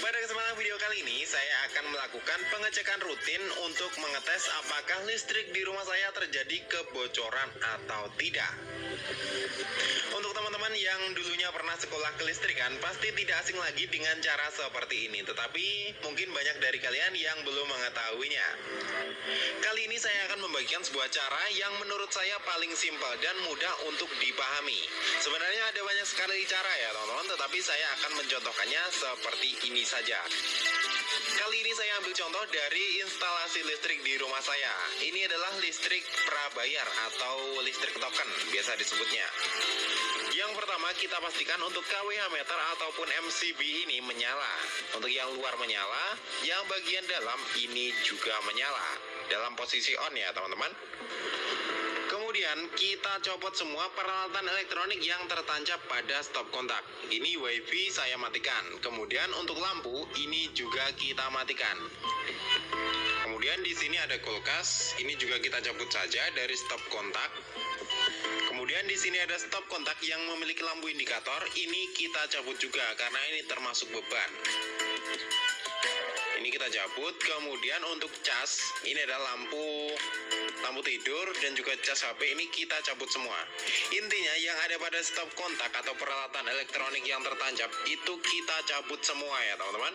Pada kesempatan video kali ini, saya akan melakukan pengecekan rutin untuk mengetes apakah listrik di rumah saya terjadi kebocoran atau tidak. Untuk teman-teman yang dulunya pernah sekolah kelistrikan, pasti tidak asing lagi dengan cara seperti ini. Tetapi mungkin banyak dari kalian yang belum mengetahuinya. Kali ini saya akan membagikan sebuah cara yang menurut saya paling simpel dan mudah untuk dipahami. Sebenarnya ada banyak sekali cara ya teman-teman, tetapi saya akan mencontohkannya seperti ini saja. Kali ini saya ambil contoh dari instalasi listrik di rumah saya. Ini adalah listrik prabayar atau listrik token biasa disebutnya. Yang pertama kita pastikan untuk kWh meter ataupun MCB ini menyala. Untuk yang luar menyala, yang bagian dalam ini juga menyala dalam posisi on ya teman-teman. Kemudian kita copot semua peralatan elektronik yang tertancap pada stop kontak. Ini WiFi saya matikan. Kemudian untuk lampu ini juga kita matikan. Kemudian di sini ada kulkas. Ini juga kita cabut saja dari stop kontak. Kemudian di sini ada stop kontak yang memiliki lampu indikator. Ini kita cabut juga karena ini termasuk beban. Ini kita cabut. Kemudian untuk cas, ini ada lampu tidur dan juga cas HP ini kita cabut semua. Intinya yang ada pada stop kontak atau peralatan elektronik yang tertancap itu kita cabut semua ya teman-teman.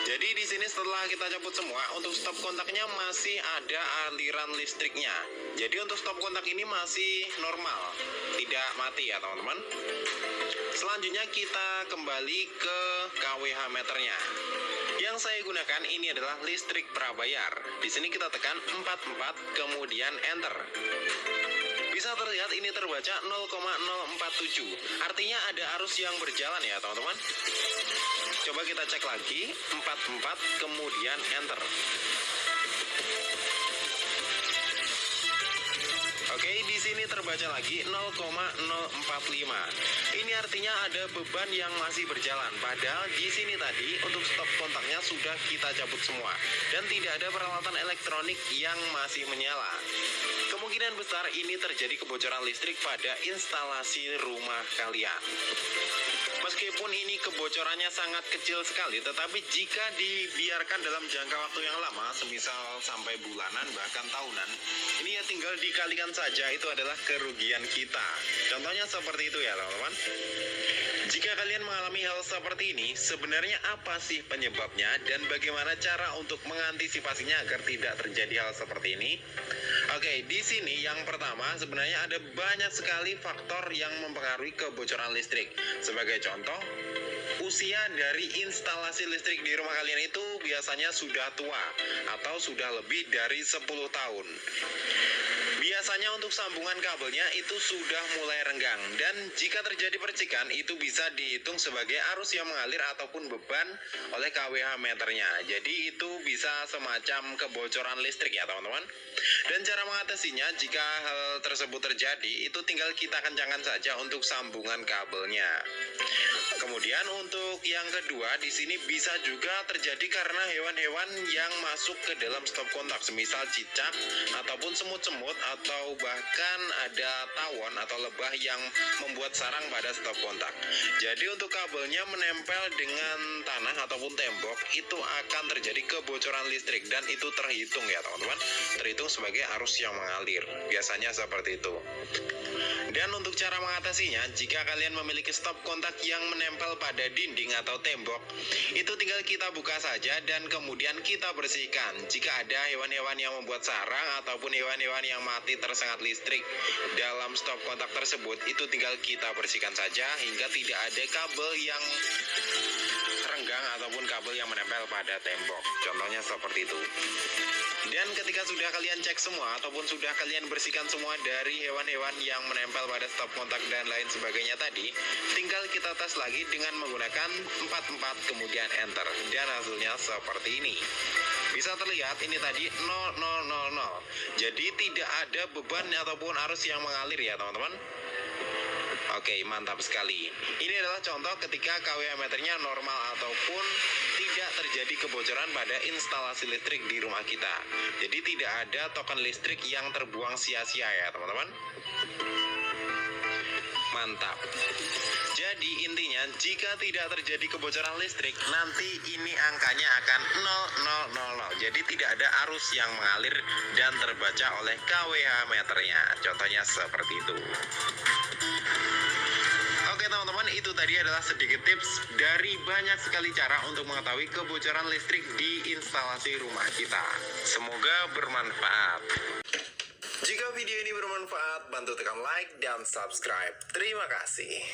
Jadi di sini setelah kita cabut semua, untuk stop kontaknya masih ada aliran listriknya. Jadi untuk stop kontak ini masih normal, tidak mati ya teman-teman. Selanjutnya kita kembali ke kWh meternya. Yang saya gunakan ini adalah listrik prabayar. Di sini kita tekan 44 kemudian enter. Bisa terlihat ini terbaca 0,047. Artinya ada arus yang berjalan ya teman-teman. Coba kita cek lagi 44 kemudian enter. Oke, di sini terbaca lagi 0,045. Ini artinya ada beban yang masih berjalan. Padahal di sini tadi untuk stop kontaknya sudah kita cabut semua dan tidak ada peralatan elektronik yang masih menyala. Kemungkinan besar ini terjadi kebocoran listrik pada instalasi rumah kalian. Meskipun ini kebocorannya sangat kecil sekali, tetapi jika dibiarkan dalam jangka waktu yang lama, semisal sampai bulanan bahkan tahunan, ini ya tinggal dikalikan saja, itu adalah kerugian kita. Contohnya seperti itu ya teman-teman. Jika kalian mengalami hal seperti ini, sebenarnya apa sih penyebabnya dan bagaimana cara untuk mengantisipasinya agar tidak terjadi hal seperti ini? Oke, di sini yang pertama sebenarnya ada banyak sekali faktor yang mempengaruhi kebocoran listrik. Sebagai contoh, usia dari instalasi listrik di rumah kalian itu biasanya sudah tua atau sudah lebih dari 10 tahun. Biasanya untuk sambungan kabelnya itu sudah mulai renggang, dan jika terjadi percikan itu bisa dihitung sebagai arus yang mengalir ataupun beban oleh kWh meternya. Jadi itu bisa semacam kebocoran listrik ya teman-teman. Dan cara mengatasinya jika hal tersebut terjadi itu tinggal kita kencangkan saja untuk sambungan kabelnya. Kemudian untuk yang kedua, di sini bisa juga terjadi karena hewan-hewan yang masuk ke dalam stop kontak, semisal cicak ataupun semut-semut atau bahkan ada tawon atau lebah yang membuat sarang pada stop kontak. Jadi untuk kabelnya menempel dengan tanah ataupun tembok itu akan terjadi kebocoran listrik dan itu terhitung ya teman-teman. Terhitung sebagai arus yang mengalir. Biasanya seperti itu. Dan untuk cara mengatasinya, jika kalian memiliki stop kontak yang menempel pada dinding atau tembok, itu tinggal kita buka saja dan kemudian kita bersihkan. Jika ada hewan-hewan yang membuat sarang ataupun hewan-hewan yang mati tersengat listrik dalam stop kontak tersebut, itu tinggal kita bersihkan saja hingga tidak ada kabel yang renggang ataupun kabel yang menempel pada tembok. Contohnya seperti itu. Dan ketika sudah kalian cek semua ataupun sudah kalian bersihkan semua dari hewan-hewan yang menempel pada stop kontak dan lain sebagainya tadi, tinggal kita tes lagi dengan menggunakan 44 kemudian enter, dan hasilnya seperti ini. Bisa terlihat ini tadi 0000. Jadi tidak ada beban ataupun arus yang mengalir ya teman-teman. Oke, mantap sekali. Ini adalah contoh ketika kWh meternya normal ataupun tidak terjadi kebocoran pada instalasi listrik di rumah kita. Jadi tidak ada token listrik yang terbuang sia-sia ya teman-teman. Mantap. Jadi intinya jika tidak terjadi kebocoran listrik, nanti ini angkanya akan 0000. Jadi tidak ada arus yang mengalir dan terbaca oleh kWh meternya. Contohnya seperti itu. Oke teman-teman, itu tadi adalah sedikit tips dari banyak sekali cara untuk mengetahui kebocoran listrik di instalasi rumah kita. Semoga bermanfaat. Jika video ini bermanfaat, bantu tekan like dan subscribe. Terima kasih.